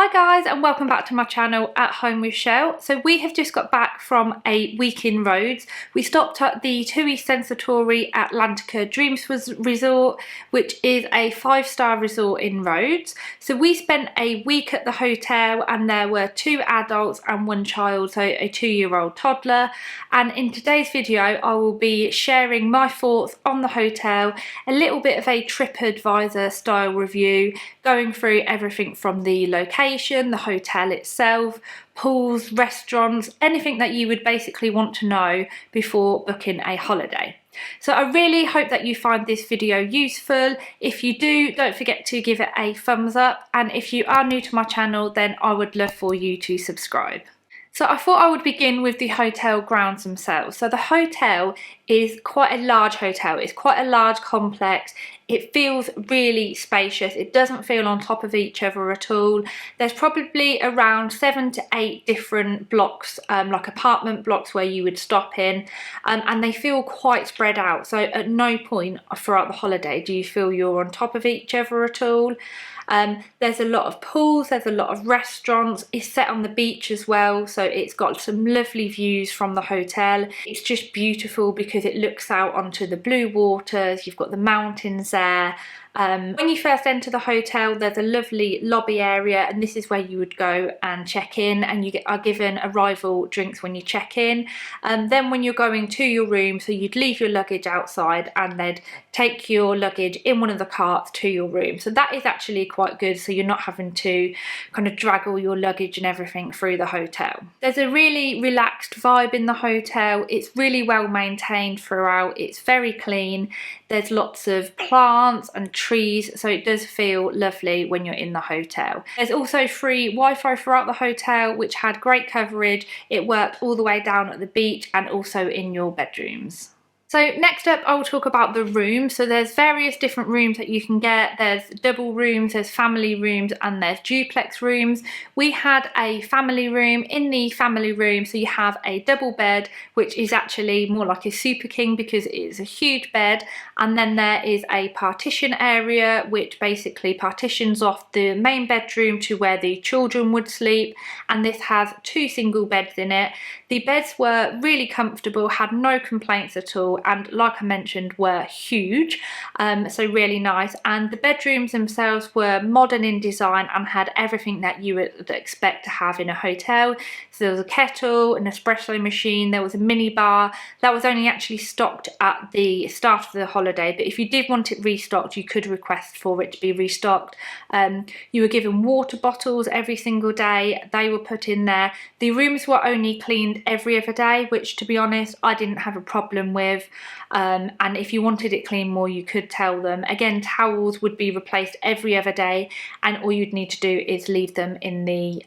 Hi guys, and welcome back to my channel At Home with Shell. So we have just got back from a week in Rhodes. We stopped at the TUI Sensatori Atlantica Dreams Resort, which is a 5-star resort in Rhodes. So we spent a week at the hotel and there were 2 adults and 1 child, so a 2-year-old toddler. And in today's video I will be sharing my thoughts on the hotel, a little bit of a TripAdvisor style review, going through everything from the location, the hotel itself, pools, restaurants, anything that you would basically want to know before booking a holiday. So I really hope that you find this video useful. If you do, don't forget to give it a thumbs up, and if you are new to my channel, then I would love for you to subscribe. So I thought I would begin with the hotel grounds themselves. So the hotel is quite a large hotel. It's quite a large complex. It feels really spacious. It doesn't feel on top of each other at all. There's probably around 7 to 8 different blocks, like apartment blocks where you would stop in, and they feel quite spread out. So at no point throughout the holiday do you feel you're on top of each other at all. There's a lot of pools, there's a lot of restaurants. It's set on the beach as well, so it's got some lovely views from the hotel. It's just beautiful because it looks out onto the blue waters. You've got the mountains there. When you first enter the hotel, there's a lovely lobby area, and this is where you would go and check in, and you are given arrival drinks when you check in. Then when you're going to your room, so you'd leave your luggage outside and they'd take your luggage in one of the carts to your room. So that is actually quite good, so you're not having to kind of drag all your luggage and everything through the hotel. There's a really relaxed vibe in the hotel. It's really well maintained throughout. It's very clean. There's lots of plants and trees, so it does feel lovely when you're in the hotel. There's also free Wi-Fi throughout the hotel, which had great coverage. It worked all the way down at the beach and also in your bedrooms. So next up, I will talk about the rooms. So there's various different rooms that you can get. There's double rooms, there's family rooms, and there's duplex rooms. We had a family room. In the family room, so you have a double bed, which is actually more like a super king because it is a huge bed. And then there is a partition area, which basically partitions off the main bedroom to where the children would sleep. And this has 2 single beds in it. The beds were really comfortable, had no complaints at all, and like I mentioned, were huge, so really nice. And the bedrooms themselves were modern in design and had everything that you would expect to have in a hotel. So there was a kettle, an espresso machine, there was a mini bar. That was only actually stocked at the start of the holiday, but if you did want it restocked, you could request for it to be restocked. You were given water bottles every single day. They were put in there. The rooms were only cleaned every other day, which to be honest I didn't have a problem with, and if you wanted it cleaned more, you could tell them. Again, towels would be replaced every other day, and all you'd need to do is leave them in the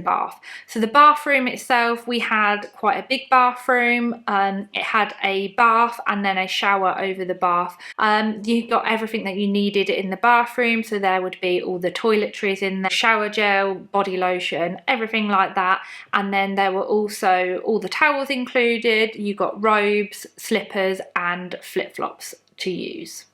bath. So the bathroom itself, we had quite a big bathroom. It had a bath and then a shower over the bath. You got everything that you needed in the bathroom, so there would be all the toiletries in there, shower gel, body lotion, everything like that. And then there were also all the towels included. You got robes, slippers and flip-flops to use.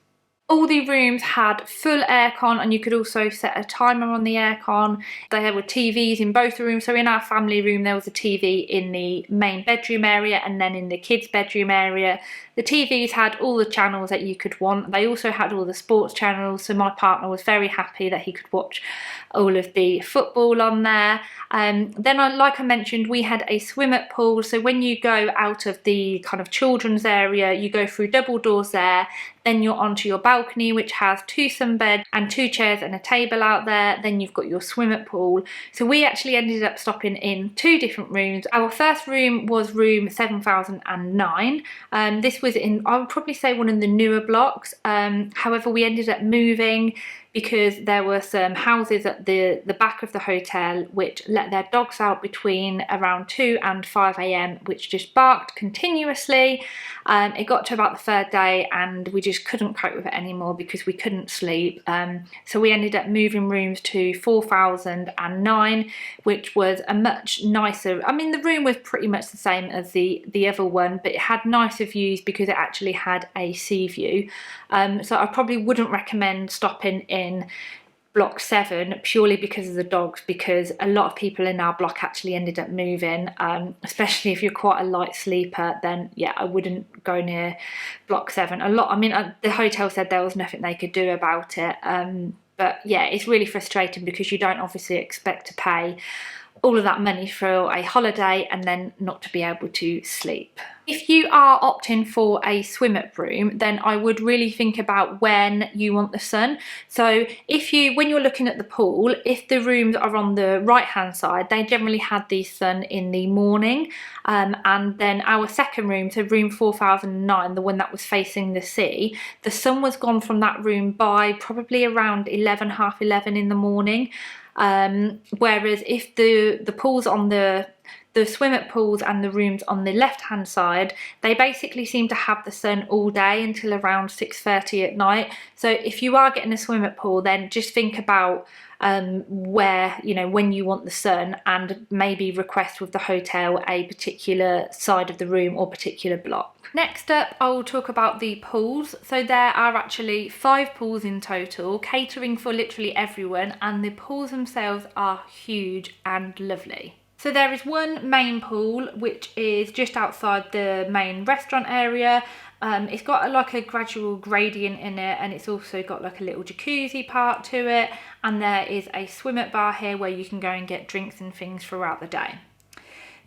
All the rooms had full aircon, and you could also set a timer on the aircon. There were TVs in both rooms. So in our family room there was a TV in the main bedroom area, and then in the kids' bedroom area the TVs had all the channels that you could want. They also had all the sports channels, so my partner was very happy that he could watch all of the football on there. Then like I mentioned, we had a swim-up pool. So when you go out of the kind of children's area, you go through double doors there, then you're onto your balcony, which has 2 sunbeds and 2 chairs and a table out there. Then you've got your swim-up pool. So we actually ended up stopping in 2 different rooms. Our first room was room 7009. This was in, I would probably say, one of the newer blocks. However, we ended up moving because there were some houses at the back of the hotel which let their dogs out between around 2 and 5 AM, which just barked continuously. It got to about the 3rd day and we just couldn't cope with it anymore because we couldn't sleep. So we ended up moving rooms to 4009, which was a much nicer, I mean the room was pretty much the same as the other one, but it had nicer views because it actually had a sea view. So I probably wouldn't recommend stopping in block 7 purely because of the dogs, because a lot of people in our block actually ended up moving, especially if you're quite a light sleeper. Then yeah, I wouldn't go near block 7. I mean, the hotel said there was nothing they could do about it, but yeah, it's really frustrating because you don't obviously expect to pay all of that money for a holiday and then not to be able to sleep. If you are opting for a swim up room, then I would really think about when you want the sun. So when you're looking at the pool, if the rooms are on the right hand side, they generally had the sun in the morning, and then our second room, so room 4009, the one that was facing the sea, the sun was gone from that room by probably around 11, half 11 in the morning. Whereas if the pools on the swim up pools and the rooms on the left hand side, they basically seem to have the sun all day until around 6:30 at night. So if you are getting a swim up pool, then just think about where, you know, when you want the sun, and maybe request with the hotel a particular side of the room or particular block. Next up, I will talk about the pools. So there are actually 5 pools in total, catering for literally everyone, and the pools themselves are huge and lovely. So there is one main pool which is just outside the main restaurant area. It's got like a gradual gradient in it, and it's also got like a little jacuzzi part to it, and there is a swim up bar here where you can go and get drinks and things throughout the day.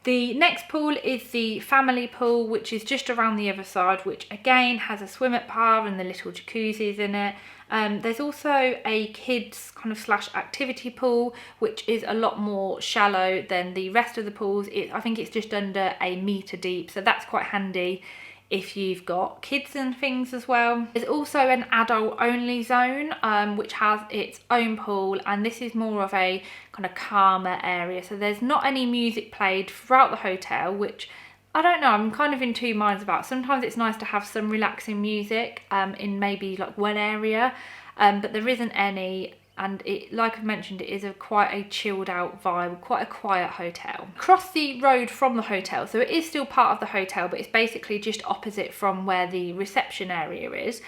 The next pool is the family pool, which is just around the other side, which again has a swim up bar and the little jacuzzis in it. There's also a kids kind of / activity pool, which is a lot more shallow than the rest of the pools. I think it's just under a metre deep, so that's quite handy if you've got kids and things as well. There's also an adult only zone, which has its own pool, and this is more of a kind of calmer area. So there's not any music played throughout the hotel, which I don't know, I'm kind of in two minds about. Sometimes it's nice to have some relaxing music in maybe like one area, but there isn't any. And it, like I've mentioned, it is quite a chilled out vibe, quite a quiet hotel. Across the road from the hotel, so it is still part of the hotel, but it's basically just opposite from where the reception area is.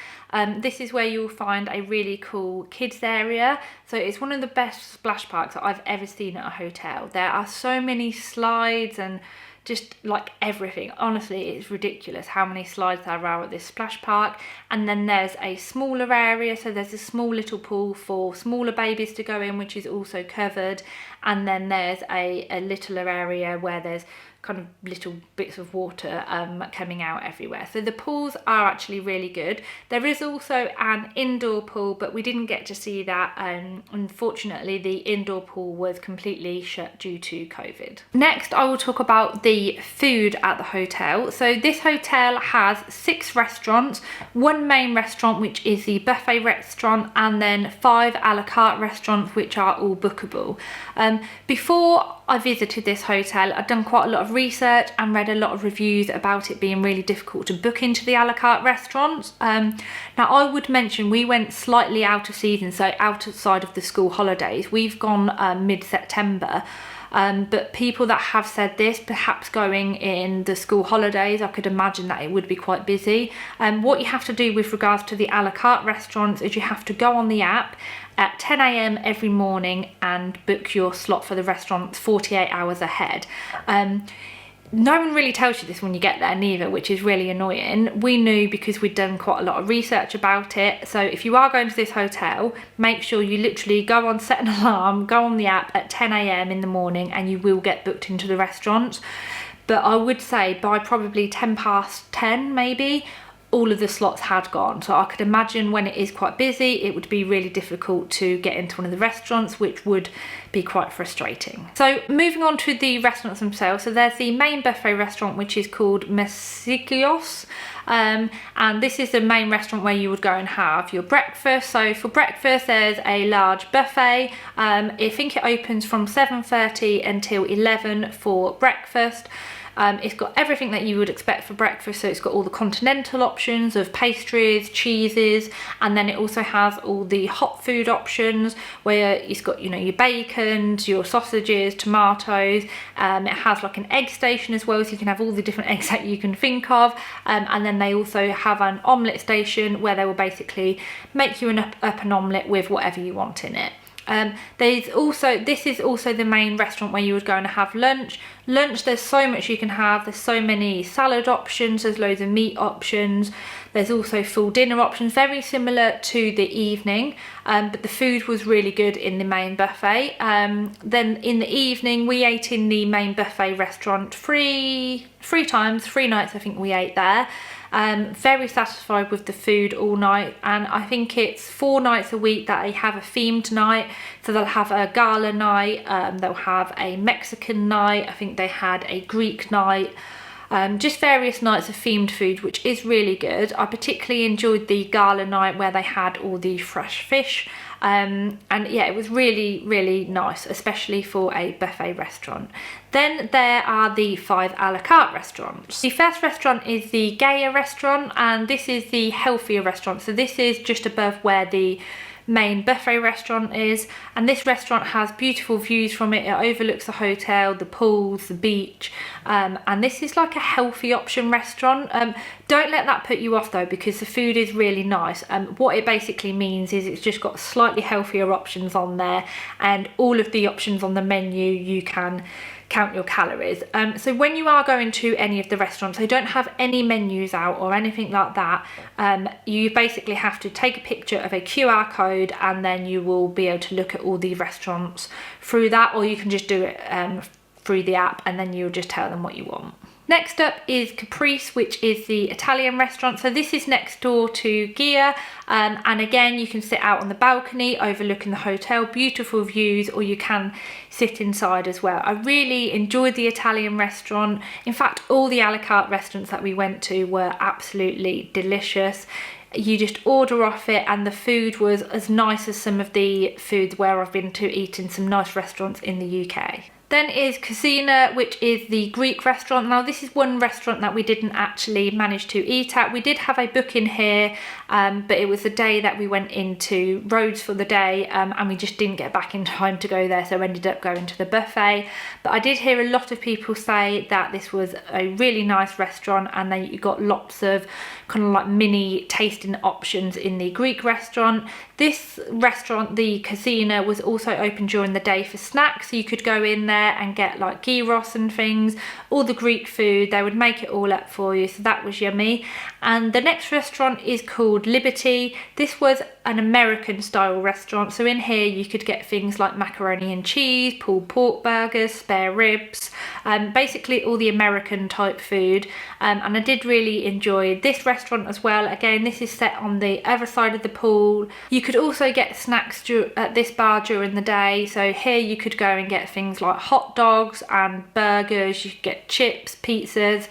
This is where you'll find a really cool kids area. So it's one of the best splash parks that I've ever seen at a hotel. There are so many slides and just like everything. Honestly, it's ridiculous how many slides there are at this splash park. And then there's a smaller area, so there's a small little pool for smaller babies to go in, which is also covered. And then there's a littler area where there's kind of little bits of water coming out everywhere. So the pools are actually really good. There is also an indoor pool, but we didn't get to see that. Unfortunately, the indoor pool was completely shut due to COVID. Next, I will talk about the food at the hotel. So this hotel has 6 restaurants, 1 main restaurant, which is the buffet restaurant, and then 5 a la carte restaurants, which are all bookable. Before I visited this hotel, I'd done quite a lot of research and read a lot of reviews about it being really difficult to book into the a la carte restaurants. Now I would mention we went slightly out of season, so outside of the school holidays. We've gone mid-September. But people that have said this, perhaps going in the school holidays, I could imagine that it would be quite busy. What you have to do with regards to the a la carte restaurants is you have to go on the app at 10 AM every morning and book your slot for the restaurants 48 hours ahead. No one really tells you this when you get there neither, which is really annoying. We knew because we'd done quite a lot of research about it. So if you are going to this hotel, make sure you literally go on, set an alarm, go on the app at 10 AM in the morning, and you will get booked into the restaurants. But I would say by probably 10 past 10 maybe, all of the slots had gone. So I could imagine when it is quite busy, it would be really difficult to get into one of the restaurants, which would be quite frustrating. So moving on to the restaurants themselves. So there's the main buffet restaurant, which is called Mesikios. And this is the main restaurant where you would go and have your breakfast. So for breakfast, there's a large buffet. I think it opens from 7:30 until 11 for breakfast. It's got everything that you would expect for breakfast, so it's got all the continental options of pastries, cheeses, and then it also has all the hot food options where it's got, you know, your bacons, your sausages, tomatoes. It has like an egg station as well, so you can have all the different eggs that you can think of, and then they also have an omelette station where they will basically make you up an omelette with whatever you want in it. This is also the main restaurant where you would go and have lunch. There's so much you can have. There's so many salad options, there's loads of meat options, there's also full dinner options, very similar to the evening, but the food was really good in the main buffet. Then in the evening we ate in the main buffet restaurant three nights I think we ate there. Very satisfied with the food all night, and I think it's 4 nights a week that they have a themed night. So they'll have a gala night, they'll have a Mexican night, I think they had a Greek night, just various nights of themed food, which is really good. I particularly enjoyed the gala night where they had all the fresh fish, and yeah, it was really nice, especially for a buffet restaurant. Then there are the 5 a la carte restaurants. The first restaurant is the Gaia restaurant, and this is the healthier restaurant. So this is just above where the main buffet restaurant is, and this restaurant has beautiful views from it. It overlooks the hotel, the pools, the beach, and this is like a healthy option restaurant. Don't let that put you off though, because the food is really nice. What it basically means is it's just got slightly healthier options on there, and all of the options on the menu you can count your calories. So when you are going to any of the restaurants, they don't have any menus out or anything like that. You basically have to take a picture of a QR code, and then you will be able to look at all the restaurants through that, or you can just do it through the app, and then you'll just tell them what you want. Next up is Caprice, which is the Italian restaurant. So this is next door to Gia, and again you can sit out on the balcony overlooking the hotel, beautiful views, or you can sit inside as well. I really enjoyed the Italian restaurant. In fact, all the a la carte restaurants that we went to were absolutely delicious. You just order off it, and the food was as nice as some of the foods where I've been to eat in some nice restaurants in the UK. Then is Casina, which is the Greek restaurant. Now this is one restaurant that we didn't actually manage to eat at. We did have a booking here, but it was the day that we went into Rhodes for the day, and we just didn't get back in time to go there, so we ended up going to the buffet. But I did hear a lot of people say that this was a really nice restaurant, and then you got lots of kind of like mini tasting options in the Greek restaurant. This restaurant, the Casina, was also open during the day for snacks, so you could go in there and get like gyros and things, all the Greek food. They would make it all up for you, so that was yummy. And the next restaurant is called Liberty. This was an American style restaurant, so in here you could get things like macaroni and cheese, pulled pork burgers, spare ribs, basically all the American type food, and I did really enjoy this restaurant as well. Again, this is set on the other side of the pool. You could also get snacks at this bar during the day, so here you could go and get things like hot dogs and burgers, you could get chips, pizzas,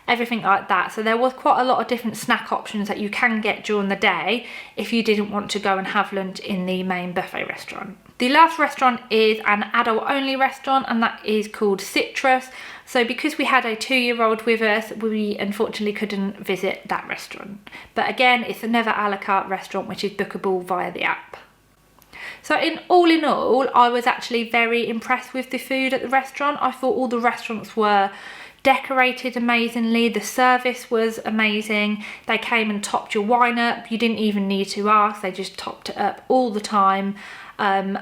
everything like that. So there was quite a lot of different snack options that you can get during the day if you didn't want to go and have lunch in the main buffet restaurant. The last restaurant is an adult only restaurant, and that is called Citrus. So because we had a 2-year-old with us, we unfortunately couldn't visit that restaurant. But again, it's another a la carte restaurant which is bookable via the app. So in all, I was actually very impressed with the food at the restaurant. I thought all the restaurants were decorated amazingly, the service was amazing. They came and topped your wine up. You didn't even need to ask, they just topped it up all the time. And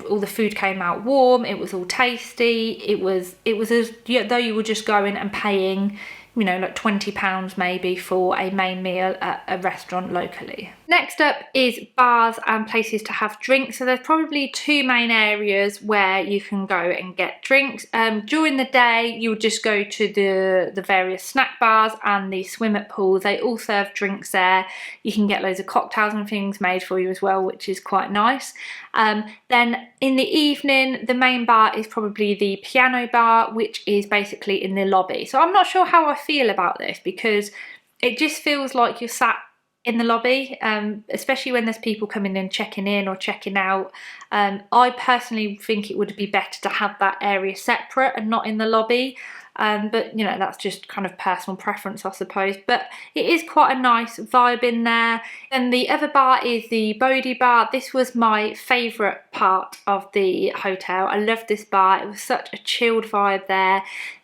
all the food came out warm, it was all tasty. It was as though you were just going and paying, you know, like £20 maybe for a main meal at a restaurant locally. Next up is bars and places to have drinks. So there's probably 2 main areas where you can go and get drinks. During the day, you would just go to the various snack bars and the swim up pools. They all serve drinks there. You can get loads of cocktails and things made for you as well, which is quite nice. Then in the evening, the main bar is probably the piano bar, which is basically in the lobby. So I'm not sure how I feel about this, because it just feels like you're sat in the lobby, especially when there's people coming in, checking in or checking out. I personally think it would be better to have that area separate and not in the lobby. But you know, that's just kind of personal preference, I suppose. But it is quite a nice vibe in there. And the other bar is the Bodhi bar. This was my favourite part of the hotel. I loved this bar. It was such a chilled vibe there.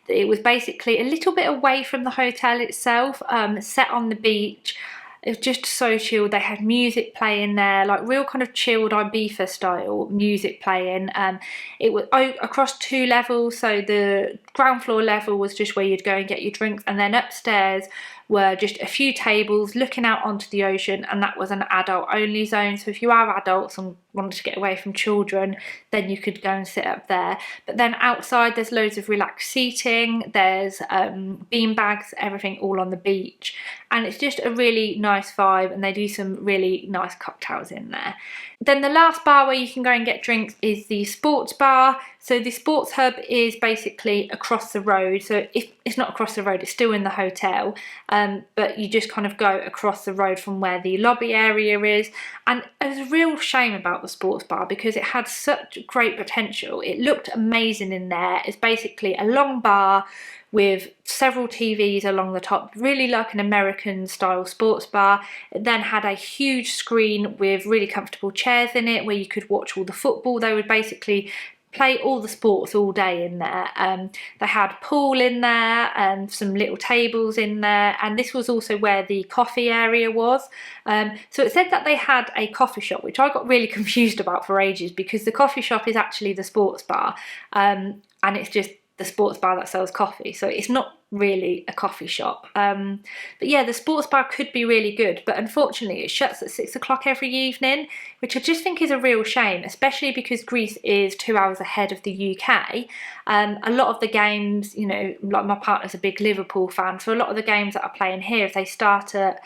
It was basically a little bit away from the hotel itself, set on the beach. It was just so chilled. They had music playing there, like real kind of chilled Ibiza style music playing. It was across 2 levels, so the ground floor level was just where you'd go and get your drinks, and then upstairs were just a few tables looking out onto the ocean, and that was an adult only zone. So if you are adults and wanted to get away from children, then you could go and sit up there. But then outside there's loads of relaxed seating, there's bean bags, everything all on the beach, and it's just a really nice vibe, and they do some really nice cocktails in there. Then the last bar where you can go and get drinks is the sports bar. So the sports hub is basically across the road. So if it's not across the road, it's still in the hotel, but you just kind of go across the road from where the lobby area is. And it was a real shame about the sports bar because it had such great potential. It looked amazing in there. It's basically a long bar with several TVs along the top, really like an American style sports bar. It then had a huge screen with really comfortable chairs in it where you could watch all the football. They would basically play all the sports all day in there. They had pool in there and some little tables in there, and this was also where the coffee area was. So it said that they had a coffee shop, which I got really confused about for ages because the coffee shop is actually the sports bar, and it's just the sports bar that sells coffee, so it's not really a coffee shop. But yeah, the sports bar could be really good, but unfortunately it shuts at 6 o'clock every evening, which I just think is a real shame, especially because Greece is 2 hours ahead of the UK. A lot of the games, you know, like my partner's a big Liverpool fan, so a lot of the games that are playing here, if they start at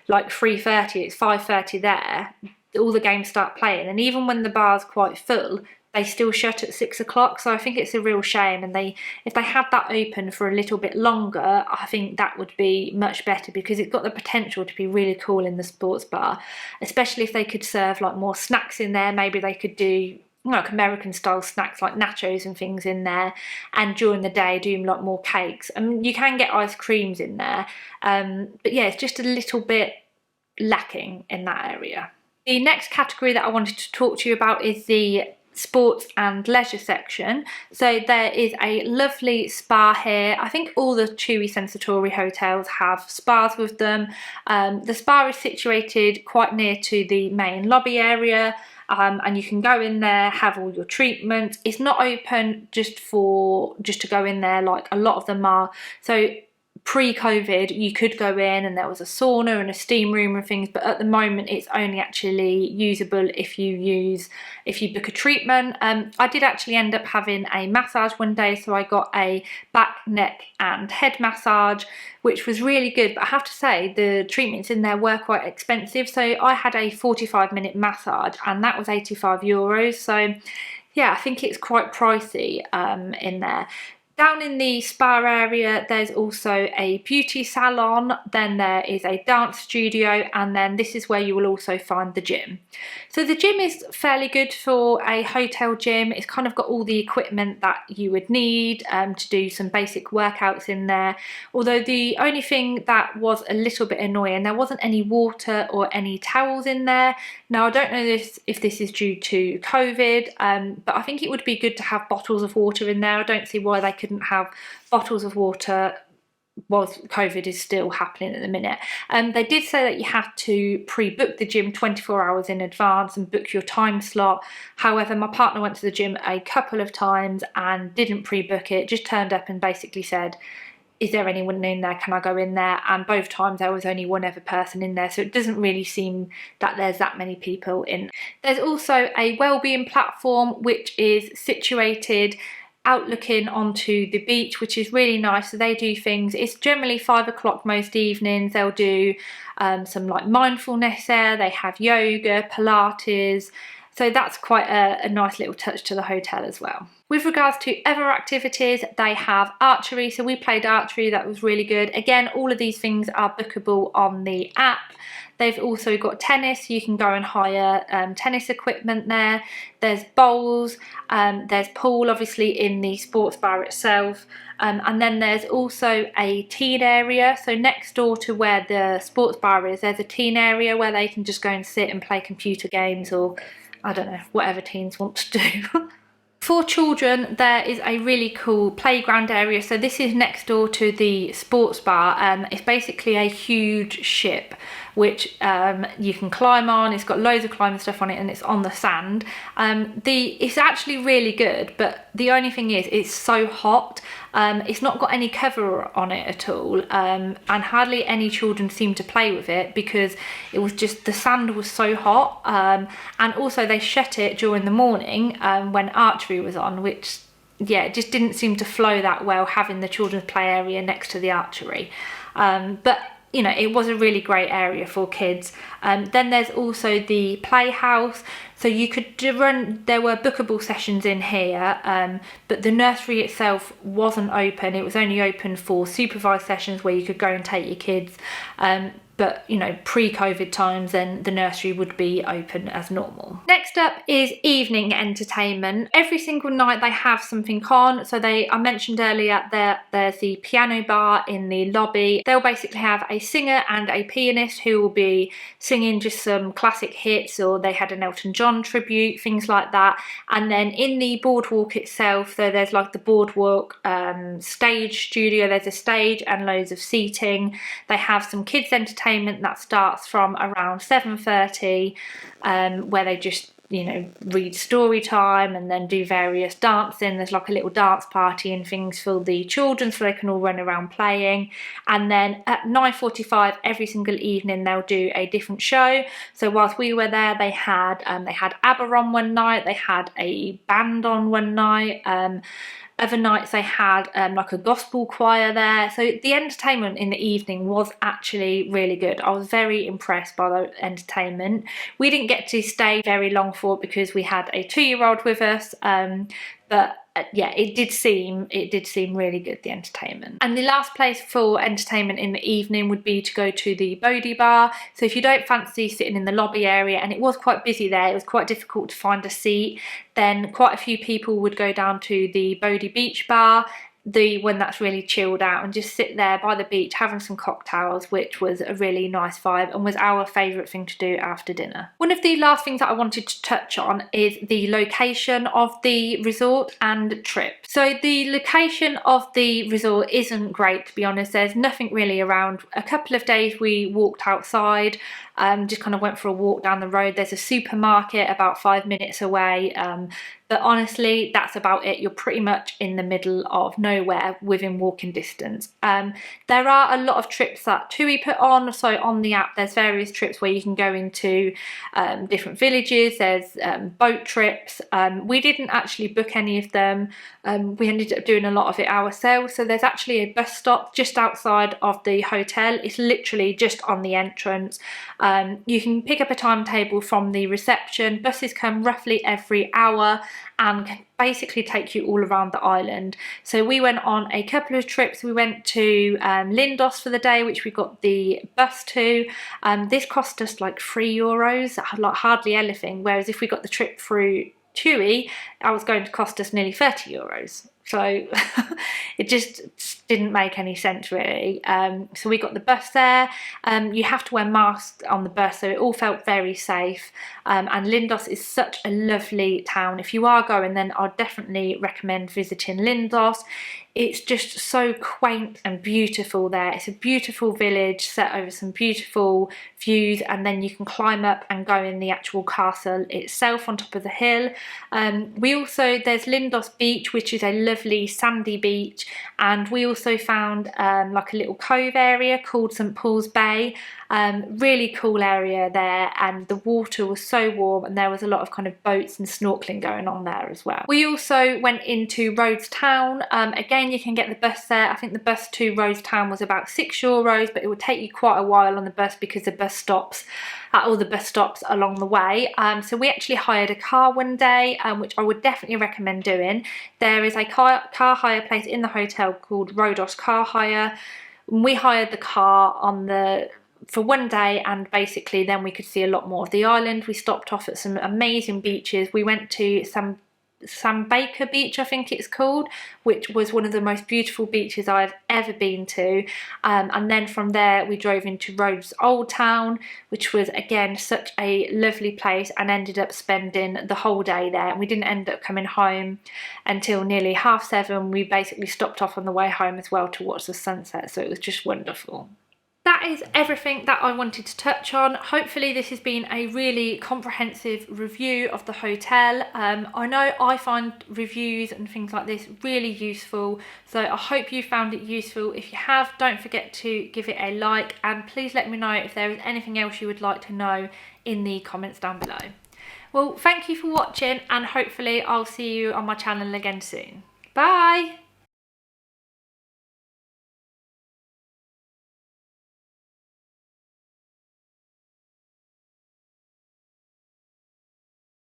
like 3:30, it's 5:30 there, all the games start playing, and even when the bar's quite full, they still shut at 6 o'clock. So I think it's a real shame, and if they had that open for a little bit longer, I think that would be much better because it's got the potential to be really cool in the sports bar, especially if they could serve like more snacks in there. Maybe they could do like American style snacks like nachos and things in there, and during the day do a lot more cakes. I mean, you can get ice creams in there, but yeah, it's just a little bit lacking in that area. The next category that I wanted to talk to you about is the sports and leisure section. So there is a lovely spa here. I think all the TUI Sensatori hotels have spas with them. The spa is situated quite near to the main lobby area, and you can go in there, have all your treatments. It's not open just to go in there like a lot of them are. So pre-COVID you could go in and there was a sauna and a steam room and things, but at the moment it's only actually usable if you book a treatment. I did actually end up having a massage one day, so I got a back, neck and head massage, which was really good, but I have to say the treatments in there were quite expensive. So I had a 45-minute massage and that was €85, so yeah, I think it's quite pricey in there. Down in the spa area, there's also a beauty salon, then there is a dance studio, and then this is where you will also find the gym. So the gym is fairly good for a hotel gym. It's kind of got all the equipment that you would need to do some basic workouts in there. Although the only thing that was a little bit annoying, there wasn't any water or any towels in there. Now, I don't know if this is due to COVID, but I think it would be good to have bottles of water in there. I don't see why they couldn't have bottles of water whilst COVID is still happening at the minute. They did say that you have to pre-book the gym 24 hours in advance and book your time slot. However, my partner went to the gym a couple of times and didn't pre-book it, just turned up and basically said, is there anyone in there, can I go in there? And both times there was only one other person in there, so it doesn't really seem that there's that many people in. There's also a wellbeing platform which is situated out looking onto the beach, which is really nice. So they do things, it's generally 5 o'clock most evenings. They'll do some like mindfulness there, they have yoga, Pilates, so that's quite a nice little touch to the hotel as well. With regards to other activities, they have archery, so we played archery, that was really good. Again, all of these things are bookable on the app. They've also got tennis, you can go and hire tennis equipment there. There's bowls, there's pool obviously in the sports bar itself, and then there's also a teen area. So next door to where the sports bar is, there's a teen area where they can just go and sit and play computer games or, I don't know, whatever teens want to do. For children, there is a really cool playground area. So this is next door to the sports bar. It's basically a huge ship which you can climb on. It's got loads of climbing stuff on it, and it's on the sand. It's actually really good, but the only thing is it's so hot. It's not got any cover on it at all, and hardly any children seem to play with it because it was just, the sand was so hot, and also they shut it during the morning when archery was on, which, yeah, it just didn't seem to flow that well, having the children's play area next to the archery. But you know, it was a really great area for kids. Then there's also the playhouse, so you could run, there were bookable sessions in here, but the nursery itself wasn't open. It was only open for supervised sessions where you could go and take your kids. But you know, pre-COVID times, then the nursery would be open as normal. Next up is evening entertainment. Every single night they have something on. So I mentioned earlier there's the piano bar in the lobby. They'll basically have a singer and a pianist who will be singing just some classic hits, or they had an Elton John tribute, things like that. And then in the boardwalk itself, so there's like the boardwalk stage studio, there's a stage and loads of seating. They have some kids entertainment that starts from around 7:30, where they just, you know, read story time and then do various dancing. There's like a little dance party and things for the children so they can all run around playing. And then at 9:45 every single evening they'll do a different show. So whilst we were there, they had ABBA on one night, they had a band on one night, other nights they had like a gospel choir there. So the entertainment in the evening was actually really good. I was very impressed by the entertainment. We didn't get to stay very long for it because we had a 2-year-old with us, but yeah, it did seem really good, the entertainment. And the last place for entertainment in the evening would be to go to the Bodhi Bar. So if you don't fancy sitting in the lobby area, and it was quite busy there, it was quite difficult to find a seat, then quite a few people would go down to the Bodhi Beach Bar, the one that's really chilled out, and just sit there by the beach having some cocktails, which was a really nice vibe and was our favourite thing to do after dinner. One of the last things that I wanted to touch on is the location of the resort and trip. So the location of the resort isn't great, to be honest. There's nothing really around. A couple of days we walked outside, just kind of went for a walk down the road. There's a supermarket about 5 minutes away, but honestly that's about it. You're pretty much in the middle of nowhere within walking distance. There are a lot of trips that TUI put on, so on the app there's various trips where you can go into different villages. There's boat trips. We didn't actually book any of them. We ended up doing a lot of it ourselves. So there's actually a bus stop just outside of the hotel. It's literally just on the entrance. You can pick up a timetable from the reception. Buses come roughly every hour and can basically take you all around the island. So we went on a couple of trips. We went to Lindos for the day, which we got the bus to. This cost us like €3, like hardly anything, whereas if we got the trip through TUI, it was going to cost us nearly €30. So it just didn't make any sense really. So we got the bus there. You have to wear masks on the bus, so it all felt very safe. And Lindos is such a lovely town. If you are going, then I'd definitely recommend visiting Lindos. It's just so quaint and beautiful there. It's a beautiful village set over some beautiful views, and then you can climb up and go in the actual castle itself on top of the hill. There's Lindos Beach, which is a lovely sandy beach, and we also found like a little cove area called St Paul's Bay. Really cool area there, and the water was so warm, and there was a lot of kind of boats and snorkeling going on there as well. We also went into Rhodes Town. Again, you can get the bus there. I think the bus to Rhodes Town was about €6, but it would take you quite a while on the bus because the bus stops at all the bus stops along the way. So we actually hired a car one day, which I would definitely recommend doing. There is a car hire place in the hotel called Rhodos Car Hire. We hired the car for one day, and basically then we could see a lot more of the island. We stopped off at some amazing beaches. We went to Sam Baker Beach, I think it's called, which was one of the most beautiful beaches I've ever been to. And then from there we drove into Rhodes Old Town, which was again such a lovely place, and ended up spending the whole day there. And we didn't end up coming home until nearly 7:30. We basically stopped off on the way home as well to watch the sunset, so it was just wonderful. that is everything that I wanted to touch on. Hopefully this has been a really comprehensive review of the hotel. I know I find reviews and things like this really useful, so I hope you found it useful. If you have, don't forget to give it a like, and please let me know if there is anything else you would like to know in the comments down below. Well, thank you for watching, and hopefully I'll see you on my channel again soon. Bye!